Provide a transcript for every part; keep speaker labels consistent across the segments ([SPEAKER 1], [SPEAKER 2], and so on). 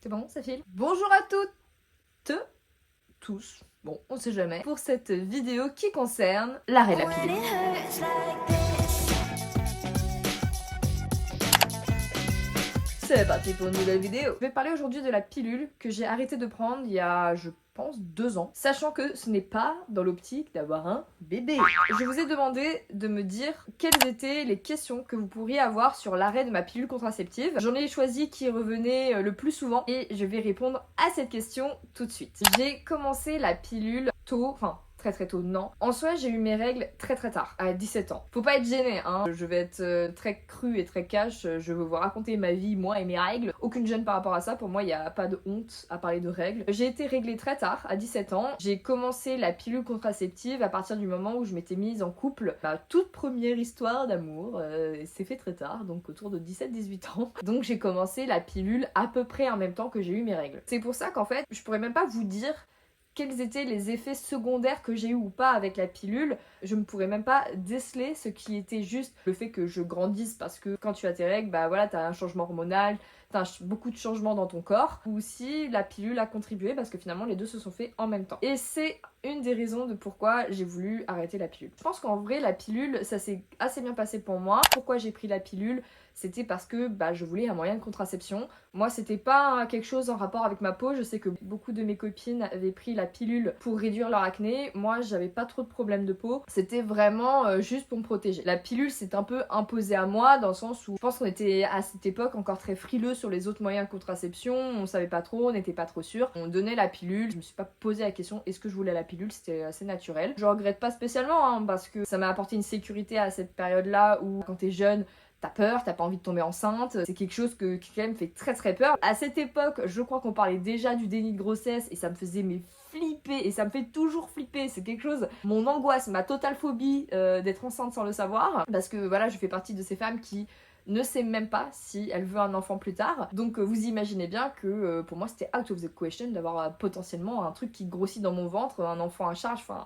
[SPEAKER 1] C'est bon, ça file. Bonjour à toutes, tous, bon, on sait jamais, pour cette vidéo qui concerne l'arrêt de la pilule. C'est parti pour une nouvelle vidéo. Je vais parler aujourd'hui de la pilule que j'ai arrêté de prendre il y a, je pense, 2 ans, sachant que ce n'est pas dans l'optique d'avoir un bébé. Je vous ai demandé de me dire quelles étaient les questions que vous pourriez avoir sur l'arrêt de ma pilule contraceptive. J'en ai choisi qui revenait le plus souvent et je vais répondre à cette question tout de suite. J'ai commencé la pilule tôt, enfin très tôt, non. En soi, j'ai eu mes règles très tard, à 17 ans. Faut pas être gêné, hein. Je vais être très crue et très cash. Je veux vous raconter ma vie, moi et mes règles. Aucune gêne par rapport à ça. Pour moi, il n'y a pas de honte à parler de règles. J'ai été réglée très tard, à 17 ans. J'ai commencé la pilule contraceptive à partir du moment où je m'étais mise en couple. Ma toute première histoire d'amour s'est fait très tard, donc autour de 17-18 ans. Donc j'ai commencé la pilule à peu près en même temps que j'ai eu mes règles. C'est pour ça qu'en fait, je pourrais même pas vous dire quels étaient les effets secondaires que j'ai eu ou pas avec la pilule. Je ne pourrais même pas déceler ce qui était juste le fait que je grandisse, parce que quand tu as tes règles, bah voilà, t'as un changement hormonal, t'as beaucoup de changements dans ton corps, ou si la pilule a contribué, parce que finalement les deux se sont faits en même temps. Et c'est une des raisons de pourquoi j'ai voulu arrêter la pilule. Je pense qu'en vrai la pilule, ça s'est assez bien passé pour moi. Pourquoi j'ai pris la pilule? C'était parce que je voulais un moyen de contraception. Moi, c'était pas quelque chose en rapport avec ma peau. Je sais que beaucoup de mes copines avaient pris la pilule pour réduire leur acné. Moi, j'avais pas trop de problèmes de peau. C'était vraiment juste pour me protéger. La pilule s'est un peu imposée à moi dans le sens où je pense qu'on était à cette époque encore très frileux sur les autres moyens de contraception. On savait pas trop, on n'était pas trop sûr. On donnait la pilule. Je me suis pas posé la question est-ce que je voulais la pilule. C'était assez naturel. Je regrette pas spécialement hein, parce que ça m'a apporté une sécurité à cette période-là où quand t'es jeune, t'as peur, t'as pas envie de tomber enceinte, c'est quelque chose qui quand même fait très peur. À cette époque, je crois qu'on parlait déjà du déni de grossesse et ça me faisait flipper et ça me fait toujours flipper, c'est quelque chose, mon angoisse, ma totale phobie d'être enceinte sans le savoir, parce que voilà, je fais partie de ces femmes qui ne sait même pas si elle veut un enfant plus tard. Donc vous imaginez bien que pour moi c'était out of the question d'avoir potentiellement un truc qui grossit dans mon ventre, un enfant à charge, enfin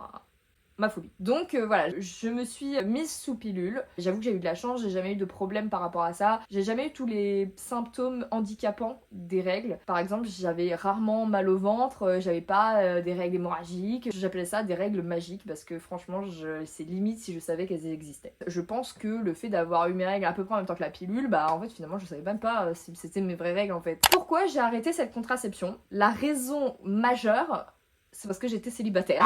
[SPEAKER 1] ma phobie. Donc voilà, je me suis mise sous pilule. J'avoue que j'ai eu de la chance, j'ai jamais eu de problème par rapport à ça. J'ai jamais eu tous les symptômes handicapants des règles. Par exemple, j'avais rarement mal au ventre, j'avais pas des règles hémorragiques. J'appelais ça des règles magiques parce que franchement, c'est limite si je savais qu'elles existaient. Je pense que le fait d'avoir eu mes règles à peu près en même temps que la pilule, en fait finalement je savais même pas si c'était mes vraies règles en fait. Pourquoi j'ai arrêté cette contraception? La raison majeure, c'est parce que j'étais célibataire.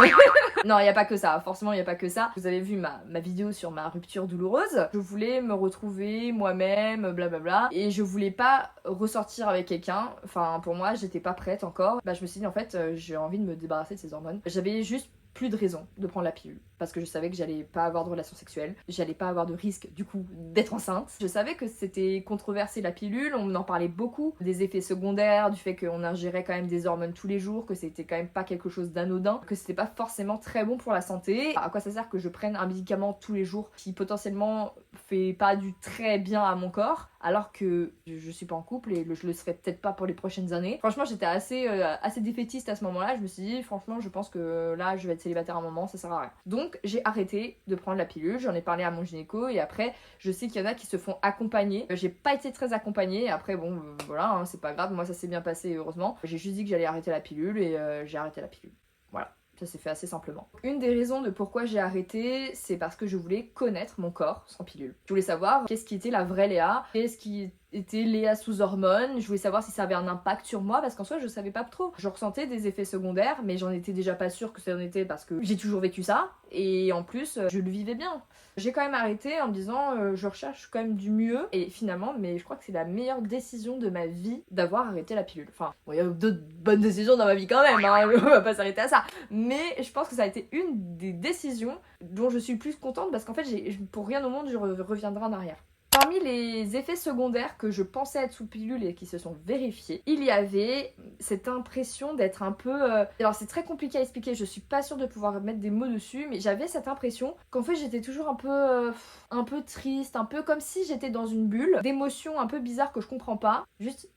[SPEAKER 1] Non, il n'y a pas que ça, forcément il n'y a pas que ça. Vous avez vu ma vidéo sur ma rupture douloureuse. Je voulais me retrouver moi-même, blablabla. Et je voulais pas ressortir avec quelqu'un. Enfin, pour moi, j'étais pas prête encore. Je me suis dit, en fait, j'ai envie de me débarrasser de ces hormones. J'avais juste plus de raison de prendre la pilule parce que je savais que j'allais pas avoir de relations sexuelles, j'allais pas avoir de risque du coup d'être enceinte. Je savais que c'était controversé la pilule, on en parlait beaucoup, des effets secondaires, du fait qu'on ingérait quand même des hormones tous les jours, que c'était quand même pas quelque chose d'anodin, que c'était pas forcément très bon pour la santé. À quoi ça sert que je prenne un médicament tous les jours qui potentiellement fait pas du très bien à mon corps alors que je suis pas en couple et je le serai peut-être pas pour les prochaines années. Franchement, j'étais assez défaitiste à ce moment-là. Je me suis dit, franchement, je pense que là, je vais être célibataire un moment, ça sert à rien. Donc, j'ai arrêté de prendre la pilule. J'en ai parlé à mon gynéco et après, je sais qu'il y en a qui se font accompagner. J'ai pas été très accompagnée. Après, bon, voilà, hein, c'est pas grave. Moi, ça s'est bien passé, heureusement. J'ai juste dit que j'allais arrêter la pilule et j'ai arrêté la pilule. Voilà. Ça s'est fait assez simplement. Une des raisons de pourquoi j'ai arrêté, c'est parce que je voulais connaître mon corps sans pilule. Je voulais savoir qu'est-ce qui était la vraie Léa, qu'est-ce qui était Léa sous hormones, je voulais savoir si ça avait un impact sur moi, parce qu'en soi je savais pas trop. Je ressentais des effets secondaires, mais j'en étais déjà pas sûre que ça en était parce que j'ai toujours vécu ça, et en plus je le vivais bien. J'ai quand même arrêté en me disant je recherche quand même du mieux, et finalement, mais je crois que c'est la meilleure décision de ma vie d'avoir arrêté la pilule. Enfin, bon, il y a d'autres bonnes décisions dans ma vie quand même, hein, on va pas s'arrêter à ça. Mais je pense que ça a été une des décisions dont je suis le plus contente parce qu'en fait, pour rien au monde, je reviendrai en arrière. Parmi les effets secondaires que je pensais être sous pilule et qui se sont vérifiés, il y avait cette impression d'être un peu... Alors c'est très compliqué à expliquer, je suis pas sûre de pouvoir mettre des mots dessus, mais j'avais cette impression qu'en fait j'étais toujours un peu triste, un peu comme si j'étais dans une bulle d'émotions un peu bizarres que je comprends pas. Juste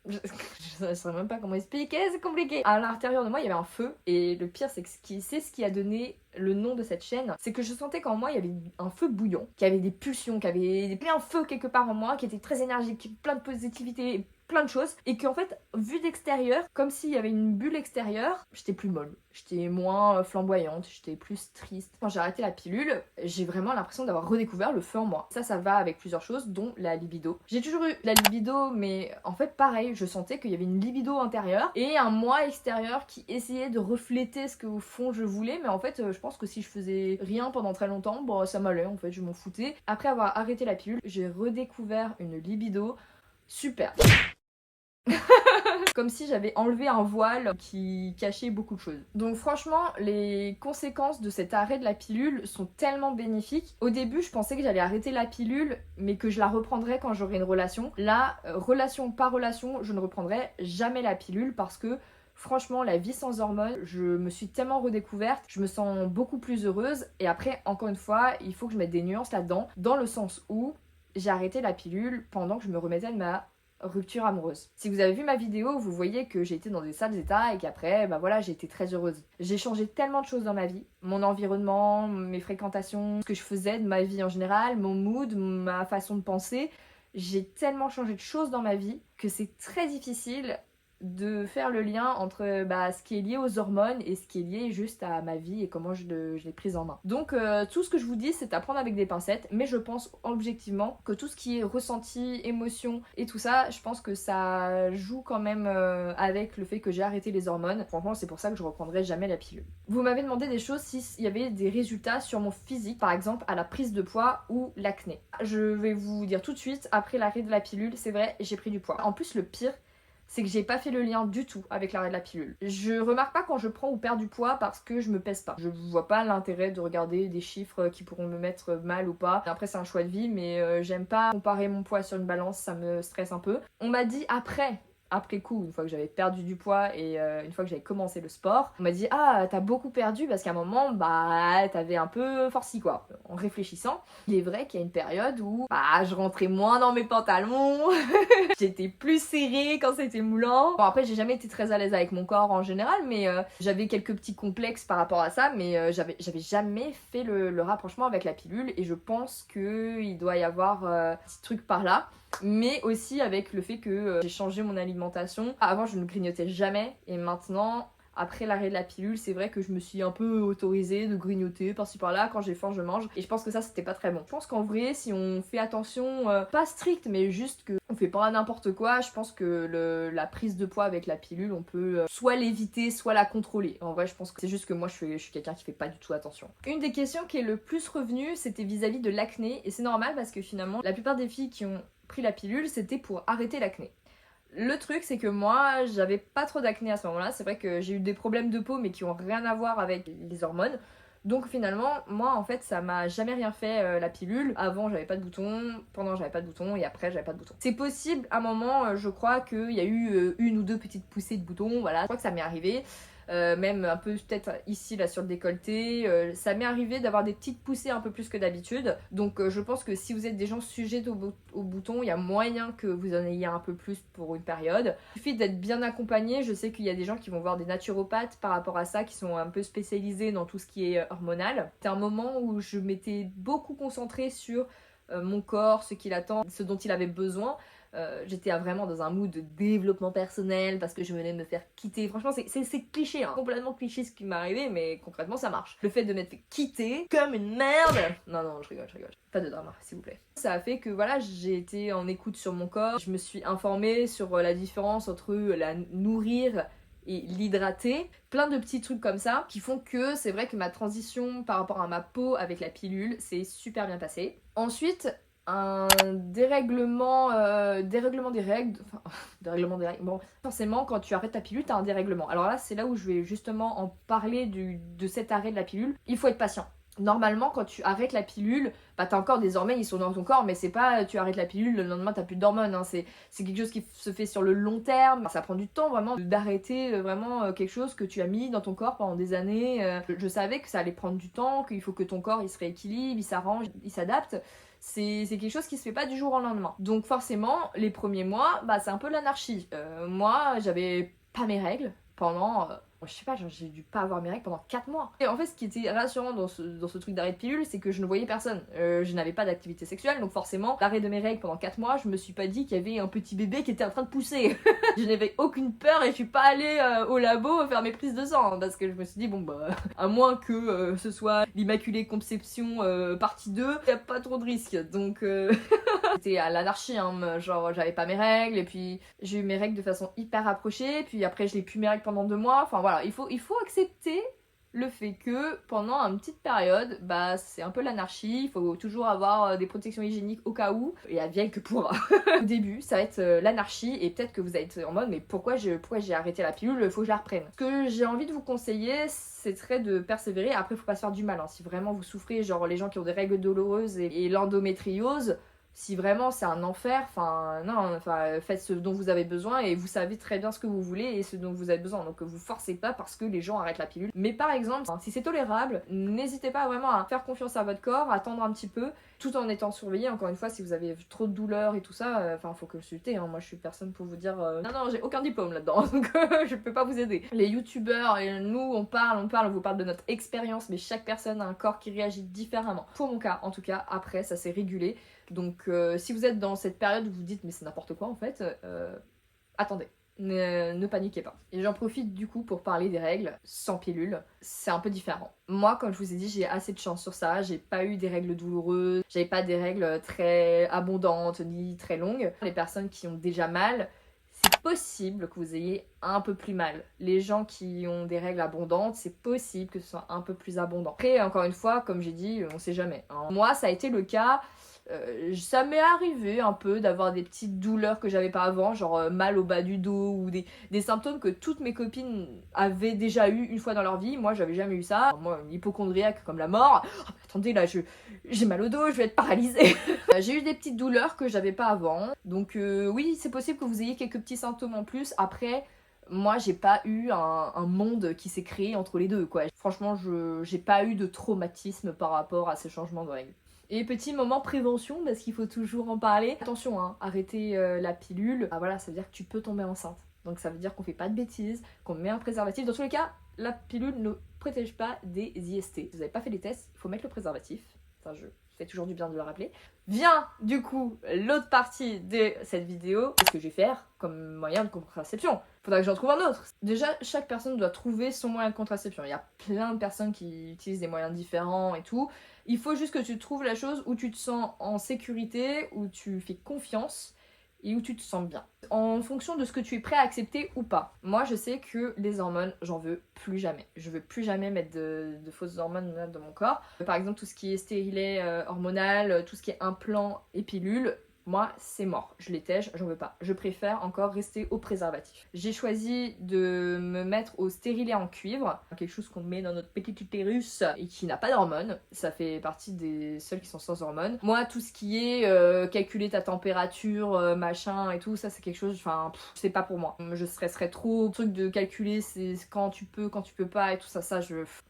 [SPEAKER 1] je ne saurais même pas comment expliquer, c'est compliqué. À l'intérieur de moi, il y avait un feu. Et le pire, c'est que c'est ce qui a donné le nom de cette chaîne. C'est que je sentais qu'en moi, il y avait un feu bouillant, qu'il y avait des pulsions, qu'il y avait un feu quelque part en moi, qui était très énergique, plein de positivité, plein de choses et qu'en fait, vu d'extérieur, comme s'il y avait une bulle extérieure, j'étais plus molle, j'étais moins flamboyante, j'étais plus triste. Quand j'ai arrêté la pilule, j'ai vraiment l'impression d'avoir redécouvert le feu en moi. Ça va avec plusieurs choses, dont la libido. J'ai toujours eu la libido, mais en fait pareil, je sentais qu'il y avait une libido intérieure et un moi extérieur qui essayait de refléter ce que au fond je voulais, mais en fait je pense que si je faisais rien pendant très longtemps, bon ça m'allait en fait, je m'en foutais. Après avoir arrêté la pilule, j'ai redécouvert une libido super. Comme si j'avais enlevé un voile qui cachait beaucoup de choses. Donc franchement, les conséquences de cet arrêt de la pilule sont tellement bénéfiques. Au début, je pensais que j'allais arrêter la pilule, mais que je la reprendrais quand j'aurais une relation. Là, relation par relation, je ne reprendrai jamais la pilule parce que franchement, la vie sans hormones, je me suis tellement redécouverte, je me sens beaucoup plus heureuse. Et après, encore une fois, il faut que je mette des nuances là-dedans, dans le sens où j'ai arrêté la pilule pendant que je me remettais de ma rupture amoureuse. Si vous avez vu ma vidéo, vous voyez que j'ai été dans des sales états et qu'après, bah voilà, j'ai été très heureuse. J'ai changé tellement de choses dans ma vie, mon environnement, mes fréquentations, ce que je faisais de ma vie en général, mon mood, ma façon de penser. J'ai tellement changé de choses dans ma vie que c'est très difficile de faire le lien entre ce qui est lié aux hormones et ce qui est lié juste à ma vie et comment je l'ai prise en main. Donc tout ce que je vous dis, c'est à prendre avec des pincettes, mais je pense objectivement que tout ce qui est ressenti, émotion et tout ça, je pense que ça joue quand même avec le fait que j'ai arrêté les hormones. Franchement, c'est pour ça que je reprendrai jamais la pilule. Vous m'avez demandé des choses s'il y avait des résultats sur mon physique, par exemple à la prise de poids ou l'acné. Je vais vous dire tout de suite, après l'arrêt de la pilule, c'est vrai, j'ai pris du poids. En plus, le pire, c'est que j'ai pas fait le lien du tout avec l'arrêt de la pilule. Je remarque pas quand je prends ou perds du poids parce que je me pèse pas. Je vois pas l'intérêt de regarder des chiffres qui pourront me mettre mal ou pas. Après c'est un choix de vie, mais j'aime pas comparer mon poids sur une balance, ça me stresse un peu. On m'a dit après coup, une fois que j'avais perdu du poids et une fois que j'avais commencé le sport, on m'a dit ah t'as beaucoup perdu parce qu'à un moment t'avais un peu forci quoi. En réfléchissant, il est vrai qu'il y a une période où je rentrais moins dans mes pantalons, j'étais plus serrée quand c'était moulant. Bon après j'ai jamais été très à l'aise avec mon corps en général, mais j'avais quelques petits complexes par rapport à ça, mais j'avais jamais fait le rapprochement avec la pilule et je pense qu'il doit y avoir un petit truc par là. Mais aussi avec le fait que j'ai changé mon alimentation. Avant je ne grignotais jamais et maintenant après l'arrêt de la pilule, c'est vrai que je me suis un peu autorisée de grignoter par-ci par-là, quand j'ai faim je mange et je pense que ça c'était pas très bon. Je pense qu'en vrai si on fait attention, pas strict mais juste que on fait pas n'importe quoi, je pense que la prise de poids avec la pilule on peut soit l'éviter soit la contrôler. En vrai je pense que c'est juste que moi je suis quelqu'un qui fait pas du tout attention. Une des questions qui est le plus revenue c'était vis-à-vis de l'acné et c'est normal parce que finalement la plupart des filles qui ont pris la pilule c'était pour arrêter l'acné. Le truc c'est que moi j'avais pas trop d'acné à ce moment là, c'est vrai que j'ai eu des problèmes de peau mais qui ont rien à voir avec les hormones. Donc finalement moi en fait ça m'a jamais rien fait la pilule. Avant j'avais pas de boutons, pendant j'avais pas de boutons et après j'avais pas de boutons. C'est possible à un moment je crois qu'il y a eu une ou deux petites poussées de boutons, voilà, je crois que ça m'est arrivé. Même un peu peut-être ici là sur le décolleté, ça m'est arrivé d'avoir des petites poussées un peu plus que d'habitude, donc je pense que si vous êtes des gens sujets aux boutons, il y a moyen que vous en ayez un peu plus pour une période. Il suffit d'être bien accompagné, je sais qu'il y a des gens qui vont voir des naturopathes par rapport à ça, qui sont un peu spécialisés dans tout ce qui est hormonal. C'était un moment où je m'étais beaucoup concentrée sur mon corps, ce qu'il attend, ce dont il avait besoin. J'étais vraiment dans un mood de développement personnel parce que je venais de me faire quitter. Franchement, c'est cliché, hein. Complètement cliché ce qui m'est arrivé, mais concrètement, ça marche. Le fait de m'être fait quitter comme une merde. Non, je rigole. Pas de drama, s'il vous plaît. Ça a fait que voilà, j'ai été en écoute sur mon corps. Je me suis informée sur la différence entre la nourrir et l'hydrater. Plein de petits trucs comme ça qui font que c'est vrai que ma transition par rapport à ma peau avec la pilule s'est super bien passée. Ensuite, un dérèglement des règles, bon forcément quand tu arrêtes ta pilule t'as un dérèglement. Alors là c'est là où je vais justement en parler de cet arrêt de la pilule. Il faut être patient. Normalement quand tu arrêtes la pilule, t'as encore des hormones, ils sont dans ton corps, mais c'est pas tu arrêtes la pilule, le lendemain t'as plus d'hormones, hein. C'est quelque chose qui se fait sur le long terme. Ça prend du temps vraiment d'arrêter vraiment quelque chose que tu as mis dans ton corps pendant des années. Je savais que ça allait prendre du temps, qu'il faut que ton corps il se rééquilibre, il s'arrange, il s'adapte. C'est quelque chose qui se fait pas du jour au lendemain. Donc forcément, les premiers mois, c'est un peu l'anarchie. Moi, j'avais pas mes règles. pendant... je sais pas, genre, j'ai dû pas avoir mes règles pendant 4 mois. Et en fait, ce qui était rassurant dans ce truc d'arrêt de pilule, c'est que je ne voyais personne. Je n'avais pas d'activité sexuelle, donc forcément, l'arrêt de mes règles pendant 4 mois, je me suis pas dit qu'il y avait un petit bébé qui était en train de pousser. Je n'avais aucune peur et je suis pas allée au labo faire mes prises de sang, hein, parce que je me suis dit, bon bah, à moins que ce soit l'Immaculée Conception partie 2, y a pas trop de risques. Donc c'était à l'anarchie, hein, genre j'avais pas mes règles, et puis j'ai eu mes règles de façon hyper rapprochée, puis après je l'ai plus mes règles pendant 2 mois, enfin voilà, il faut accepter le fait que pendant une petite période, bah c'est un peu l'anarchie, il faut toujours avoir des protections hygiéniques au cas où, et advienne que pourra. Au début, ça va être l'anarchie, et peut-être que vous allez être en mode, mais pourquoi j'ai arrêté la pilule, il faut que je la reprenne. Ce que j'ai envie de vous conseiller, c'est très de persévérer, après faut pas se faire du mal, hein. Si vraiment vous souffrez, genre les gens qui ont des règles douloureuses et l'endométriose, si vraiment c'est un enfer, faites ce dont vous avez besoin et vous savez très bien ce que vous voulez et ce dont vous avez besoin. Donc vous forcez pas parce que les gens arrêtent la pilule. Mais par exemple, si c'est tolérable, n'hésitez pas vraiment à faire confiance à votre corps, à attendre un petit peu, tout en étant surveillé. Encore une fois, si vous avez trop de douleurs et tout ça, faut consulter, hein. Moi je suis personne pour vous dire non, j'ai aucun diplôme là-dedans, donc je peux pas vous aider. Les youtubeurs et nous, on vous parle de notre expérience, mais chaque personne a un corps qui réagit différemment. Pour mon cas, en tout cas, après ça s'est régulé. Donc si vous êtes dans cette période où vous dites mais c'est n'importe quoi en fait, attendez, ne paniquez pas. Et j'en profite du coup pour parler des règles sans pilule, c'est un peu différent. Moi, comme je vous ai dit, j'ai assez de chance sur ça, j'ai pas eu des règles douloureuses, j'avais pas des règles très abondantes ni très longues. Les personnes qui ont déjà mal, c'est possible que vous ayez un peu plus mal. Les gens qui ont des règles abondantes, c'est possible que ce soit un peu plus abondant. Après, encore une fois, comme j'ai dit, on sait jamais, hein. Moi, ça a été le cas. Ça m'est arrivé un peu d'avoir des petites douleurs que j'avais pas avant, genre mal au bas du dos ou des symptômes que toutes mes copines avaient déjà eu une fois dans leur vie. Moi, j'avais jamais eu ça. Moi, une hypocondriaque comme la mort. Oh, attendez, là, j'ai mal au dos, je vais être paralysée. J'ai eu des petites douleurs que j'avais pas avant. Donc oui, c'est possible que vous ayez quelques petits symptômes en plus. Après, moi, j'ai pas eu un monde qui s'est créé entre les deux, quoi. Franchement, j'ai pas eu de traumatisme par rapport à ces changements de règles. Et petit moment prévention, parce qu'il faut toujours en parler. Attention, hein, arrêter la pilule, voilà, ça veut dire que tu peux tomber enceinte. Donc ça veut dire qu'on fait pas de bêtises, qu'on met un préservatif. Dans tous les cas, la pilule ne protège pas des IST. Si vous n'avez pas fait les tests, il faut mettre le préservatif. Ça, je fais toujours du bien de le rappeler. Vient du coup l'autre partie de cette vidéo. Qu'est-ce que je vais faire comme moyen de contraception? Faudra que j'en trouve un autre. Déjà, chaque personne doit trouver son moyen de contraception. Il y a plein de personnes qui utilisent des moyens différents et tout. Il faut juste que tu trouves la chose où tu te sens en sécurité, où tu fais confiance et où tu te sens bien. En fonction de ce que tu es prêt à accepter ou pas. Moi, je sais que les hormones, j'en veux plus jamais. Je veux plus jamais mettre de fausses hormones dans mon corps. Par exemple, tout ce qui est stérilet hormonal, tout ce qui est implant et pilule, moi, c'est mort. Je les tèche, j'en veux pas. Je préfère encore rester au préservatif. J'ai choisi de me mettre au stérilet en cuivre, quelque chose qu'on met dans notre petit utérus et qui n'a pas d'hormones. Ça fait partie des seuls qui sont sans hormones. Moi, tout ce qui est calculer ta température, machin et tout, ça c'est quelque chose, c'est pas pour moi. Je stresserais trop. Le truc de calculer, c'est quand tu peux pas et tout ça,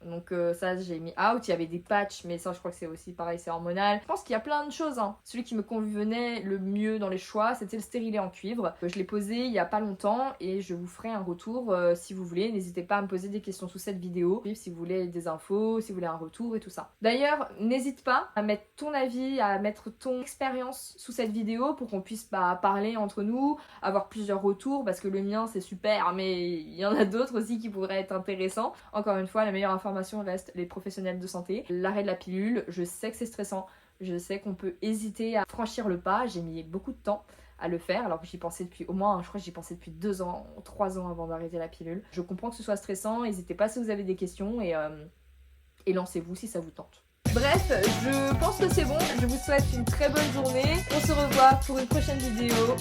[SPEAKER 1] Donc ça, j'ai mis out. Il y avait des patchs, mais ça, je crois que c'est aussi pareil, c'est hormonal. Je pense qu'il y a plein de choses, hein. Celui qui me convenait le mieux dans les choix, c'était le stérilet en cuivre. Je l'ai posé il y a pas longtemps et je vous ferai un retour si vous voulez. N'hésitez pas à me poser des questions sous cette vidéo, si vous voulez des infos, si vous voulez un retour et tout ça. D'ailleurs, n'hésite pas à mettre ton avis, à mettre ton expérience sous cette vidéo pour qu'on puisse parler entre nous, avoir plusieurs retours, parce que le mien c'est super, mais il y en a d'autres aussi qui pourraient être intéressants. Encore une fois, la meilleure information reste les professionnels de santé. L'arrêt de la pilule, je sais que c'est stressant. Je sais qu'on peut hésiter à franchir le pas, j'ai mis beaucoup de temps à le faire alors que j'y pensais depuis au moins, je crois que j'y pensais depuis 2 ans, 3 ans avant d'arrêter la pilule. Je comprends que ce soit stressant, n'hésitez pas si vous avez des questions et lancez-vous si ça vous tente. Bref, je pense que c'est bon, je vous souhaite une très bonne journée, on se revoit pour une prochaine vidéo,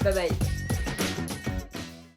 [SPEAKER 1] bye bye.